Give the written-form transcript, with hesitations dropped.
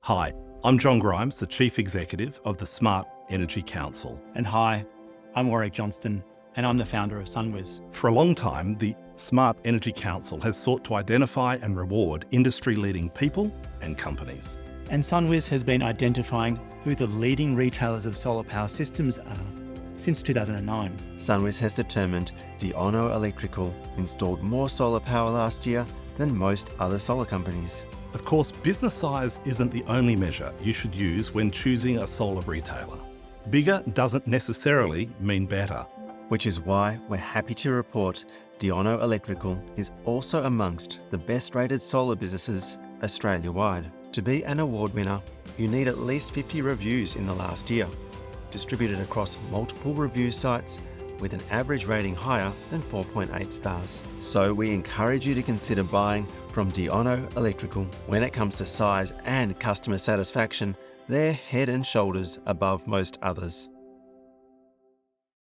Hi, I'm John Grimes, the Chief Executive of the Smart Energy Council. And hi, I'm Warwick Johnston, and I'm the founder of SunWiz. For a long time, the Smart Energy Council has sought to identify and reward industry-leading people and companies. And SunWiz has been identifying who the leading retailers of solar power systems are since 2009. SunWiz has determined Deionno Electrical installed more solar power last year than most other solar companies. Of course, business size isn't the only measure you should use when choosing a solar retailer. Bigger doesn't necessarily mean better. Which is why we're happy to report Deionno Electrical is also amongst the best-rated solar businesses Australia-wide. To be an award winner, you need at least 50 reviews in the last year, distributed across multiple review sites with an average rating higher than 4.8 stars. So we encourage you to consider buying from Deionno Electrical. When it comes to size and customer satisfaction, they're head and shoulders above most others.